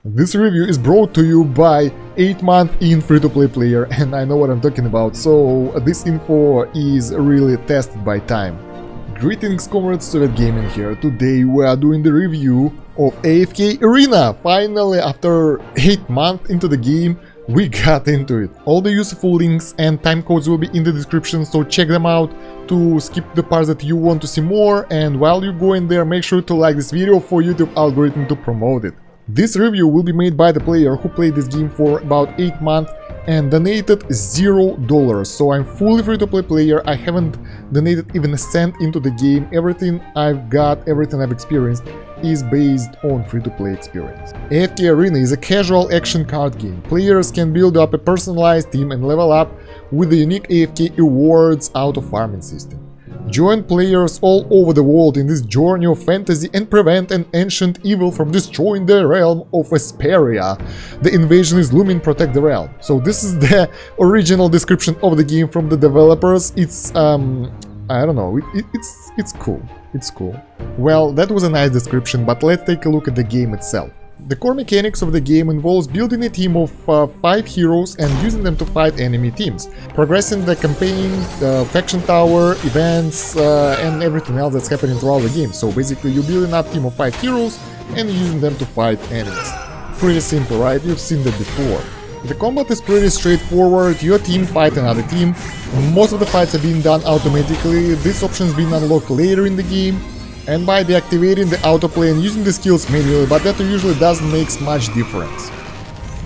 This review is brought to you by 8-month in free-to-play player, and I know what I'm talking about, so this info is really tested by time. Greetings, comrades, TheSovietGaming here. Today we are doing the review of AFK Arena. Finally, after 8 months into the game, we got into it. All the useful links and time codes will be in the description, so check them out to skip the parts that you want to see more, and while you're going there, make sure to like this video for YouTube algorithm to promote it. This review will be made by the player who played this game for about 8 months and donated $0. So I'm fully free-to-play player, I haven't donated even a cent into the game. Everything I've got, everything I've experienced is based on free-to-play experience. AFK Arena is a casual action card game. Players can build up a personalized team and level up with the unique AFK rewards auto-farming system. Join players all over the world in this journey of fantasy and prevent an ancient evil from destroying the realm of Asperia. The invasion is looming, protect the realm. So this is the original description of the game from the developers. It's I don't know, it's cool. It's cool. Well, that was a nice description, but let's take a look at the game itself. The core mechanics of the game involves building a team of 5 heroes and using them to fight enemy teams, progressing the campaign, the faction tower, events, and everything else that's happening throughout the game. So basically you're building up a team of 5 heroes and using them to fight enemies. Pretty simple, right? You've seen that before. The combat is pretty straightforward. Your team fight another team. Most of the fights are being done automatically. This option is being unlocked later in the game, and by deactivating the autoplay and using the skills manually, but that usually doesn't make much difference.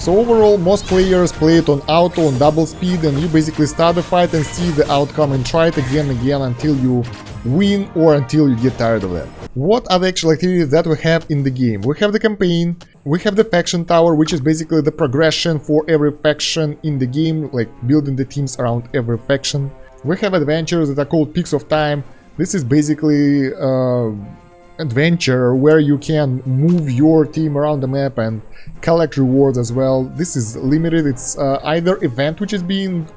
So overall, most players play it on auto, on double speed, and you basically start the fight and see the outcome and try it again and again until you win or until you get tired of that. What are the actual activities that we have in the game? We have the campaign, we have the faction tower, which is basically the progression for every faction in the game, like building the teams around every faction. We have adventures that are called Peaks of Time. This is basically adventure where you can move your team around the map and collect rewards as well. This is limited, it's either event which is being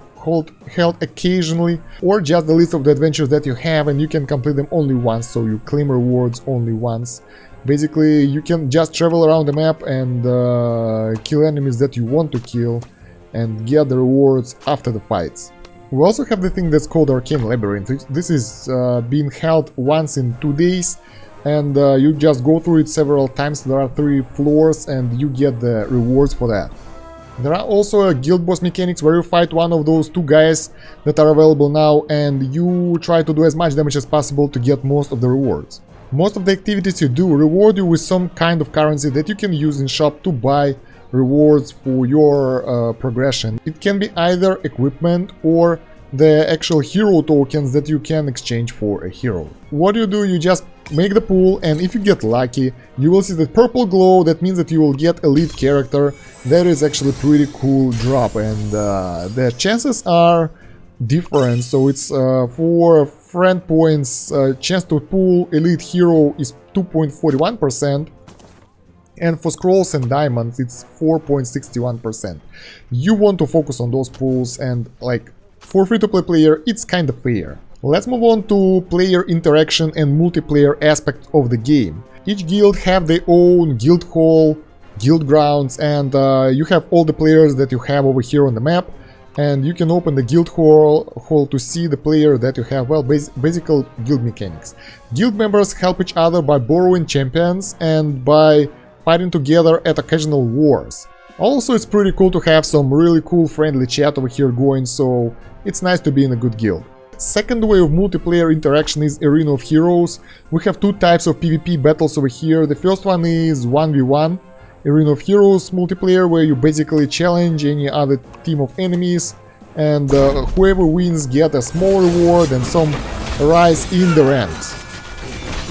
held occasionally or just the list of the adventures that you have, and you can complete them only once, so you claim rewards only once. Basically you can just travel around the map and kill enemies that you want to kill and get the rewards after the fights. We also have the thing that's called Arcane Labyrinth. This is being held once in 2 days, and you just go through it several times. There are 3 floors and you get the rewards for that. There are also guild boss mechanics where you fight one of those 2 guys that are available now, and you try to do as much damage as possible to get most of the rewards. Most of the activities you do reward you with some kind of currency that you can use in shop to buy rewards for your progression. It can be either equipment or the actual hero tokens that you can exchange for a hero. What you do, you just make the pool, and if you get lucky, you will see the purple glow. That means that you will get elite character. That is actually a pretty cool drop, and the chances are different. So it's for friend points, chance to pull elite hero is 2.41%. And for scrolls and diamonds, it's 4.61%. You want to focus on those pools, and like for free-to-play player, it's kind of fair. Let's move on to player interaction and multiplayer aspect of the game. Each guild have their own guild hall, guild grounds, and you have all the players that you have over here on the map. And you can open the guild hall to see the player that you have. Well, basic guild mechanics. Guild members help each other by borrowing champions and by fighting together at occasional wars. Also, it's pretty cool to have some really cool friendly chat over here going, so it's nice to be in a good guild. Second way of multiplayer interaction is Arena of Heroes. We have 2 types of PvP battles over here. The first one is 1v1 Arena of Heroes multiplayer, where you basically challenge any other team of enemies, and whoever wins get a small reward and some rise in the ranks.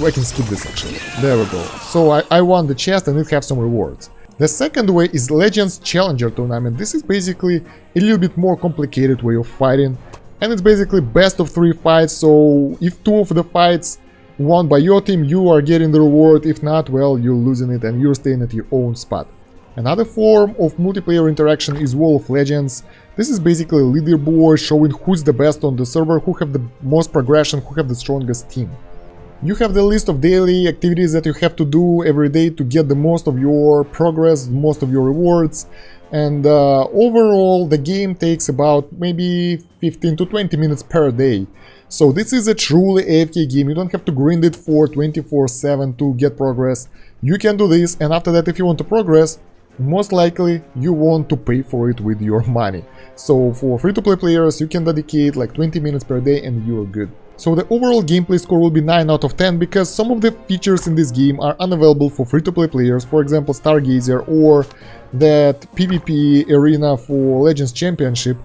I can skip this actually. There we go. So I won the chest and it have some rewards. The second way is Legends Challenger Tournament. This is basically a little bit more complicated way of fighting, and it's basically best of 3 fights. So if 2 of the fights won by your team, you are getting the reward. If not, well, you're losing it and you're staying at your own spot. Another form of multiplayer interaction is Wall of Legends. This is basically a leaderboard showing who's the best on the server, who have the most progression, who have the strongest team. You have the list of daily activities that you have to do every day to get the most of your progress, most of your rewards, and overall the game takes about maybe 15 to 20 minutes per day. So this is a truly AFK game. You don't have to grind it for 24/7 to get progress. You can do this, and after that, if you want to progress, most likely you want to pay for it with your money. So for free-to-play players, you can dedicate like 20 minutes per day and you are good. So the overall gameplay score will be 9 out of 10 because some of the features in this game are unavailable for free-to-play players, for example Stargazer or that PvP arena for Legends Championship.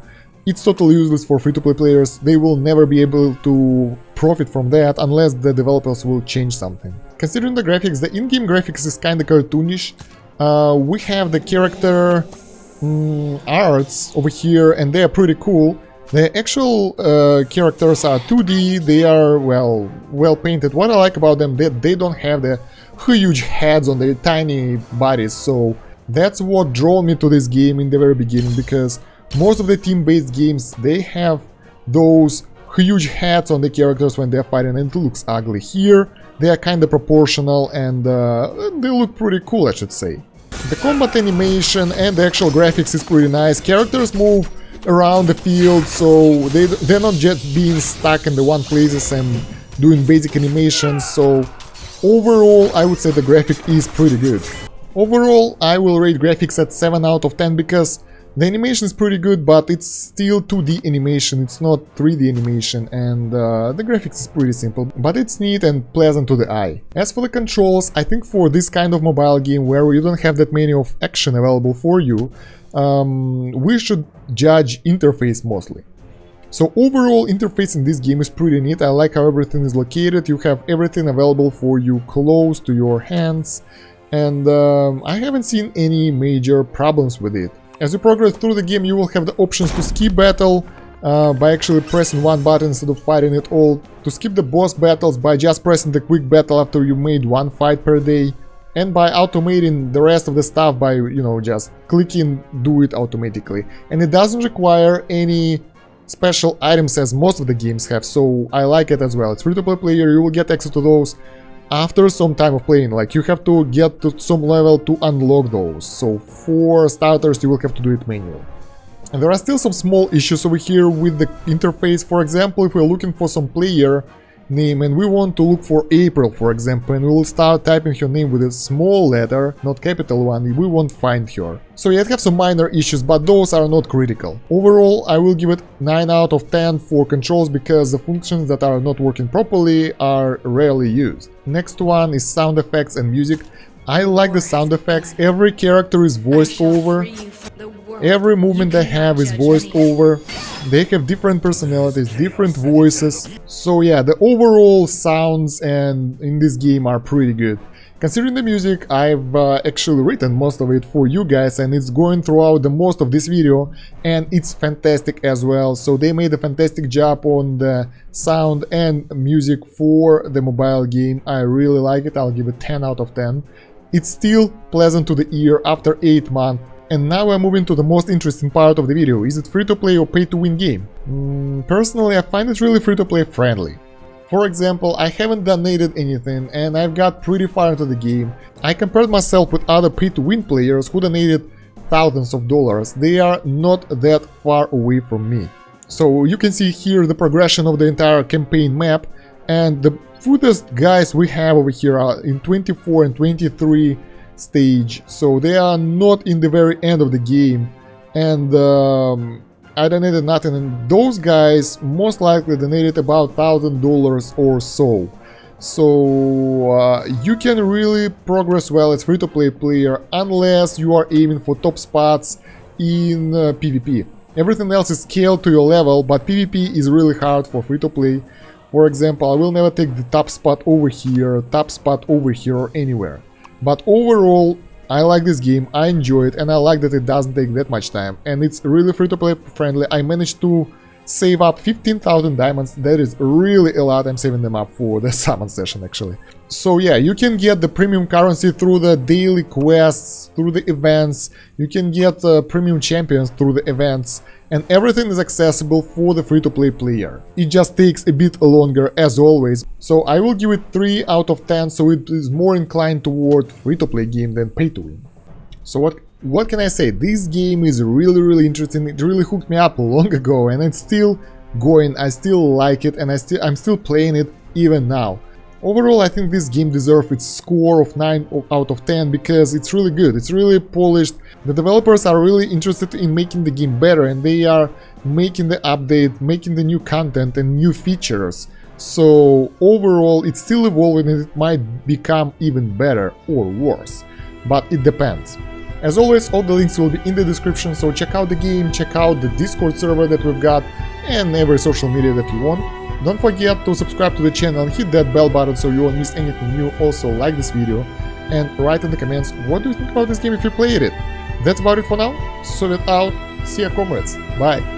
It's totally useless for free-to-play players. They will never be able to profit from that unless the developers will change something. Considering the graphics, the in-game graphics is kinda cartoonish. We have the character arts over here and they are pretty cool. The actual characters are 2D, they are well painted. What I like about them, they don't have the huge heads on their tiny bodies, so that's what drew me to this game in the very beginning, because most of the team-based games, they have those huge heads on the characters when they're fighting and it looks ugly. Here they are kind of proportional and they look pretty cool, I should say. The combat animation and the actual graphics is pretty nice. Characters move around the field, so they're not just being stuck in the one places and doing basic animations, so overall I would say the graphic is pretty good. Overall I will rate graphics at 7 out of 10 because the animation is pretty good, but it's still 2D animation, it's not 3D animation, and the graphics is pretty simple, but it's neat and pleasant to the eye. As for the controls, I think for this kind of mobile game where you don't have that many of action available for you, we should judge interface mostly. So overall interface in this game is pretty neat. I like how everything is located, you have everything available for you close to your hands, and I haven't seen any major problems with it. As you progress through the game, you will have the options to skip battle by actually pressing one button instead of fighting it all, to skip the boss battles by just pressing the quick battle after you made one fight per day, and by automating the rest of the stuff by, just clicking do it automatically. And it doesn't require any special items as most of the games have, so I like it as well. It's free-to-play player, you will get access to those after some time of playing, like you have to get to some level to unlock those, so for starters you will have to do it manually. And there are still some small issues over here with the interface. For example, if we're looking for some player name and we want to look for April, for example, and we will start typing her name with a small letter, not capital one, we won't find her. So yeah, it have some minor issues, but those are not critical. Overall, I will give it 9 out of 10 for controls because the functions that are not working properly are rarely used. Next one is sound effects and music. I like the sound effects. Every character is voiced over. Every movement they have is voiced over. They have different personalities, different voices. So yeah, the overall sounds and in this game are pretty good. Considering the music, I've actually written most of it for you guys and it's going throughout the most of this video and it's fantastic as well. So they made a fantastic job on the sound and music for the mobile game. I really like it. I'll give it 10 out of 10. It's still pleasant to the ear after 8 months. And now we're moving to the most interesting part of the video. Is it free-to-play or pay-to-win game? Personally, I find it really free-to-play friendly. For example, I haven't donated anything and I've got pretty far into the game. I compared myself with other pay-to-win players who donated thousands of dollars. They are not that far away from me. So you can see here the progression of the entire campaign map, and the furthest guys we have over here are in 24 and 23 stage, so they are not in the very end of the game, and I donated nothing, and those guys most likely donated about $1,000 or so. So you can really progress well as free-to-play player unless you are aiming for top spots in PvP. Everything else is scaled to your level, but PvP is really hard for free-to-play. For example, I will never take the top spot over here, or anywhere. But overall, I like this game, I enjoy it, and I like that it doesn't take that much time, and it's really free-to-play friendly. I managed to save up 15,000 diamonds. That is really a lot. I'm saving them up for the summon session, actually. So yeah, you can get the premium currency through the daily quests, through the events, you can get premium champions through the events, and everything is accessible for the free-to-play player. It just takes a bit longer as always, so I will give it 3 out of 10, so it is more inclined toward free-to-play game than pay-to-win. So what can I say? This game is really interesting. It really hooked me up long ago, and it's still going. I still like it, and I'm still playing it even now. Overall, I think this game deserves its score of 9 out of 10 because it's really good, it's really polished. The developers are really interested in making the game better, and they are making the update, making the new content and new features. So overall, it's still evolving and it might become even better or worse, but it depends. As always, all the links will be in the description, so check out the game, check out the Discord server that we've got, and every social media that you want. Don't forget to subscribe to the channel and hit that bell button so you won't miss anything new. Also like this video and write in the comments what do you think about this game if you played it. That's about it for now. Soviet out. See ya, comrades. Bye.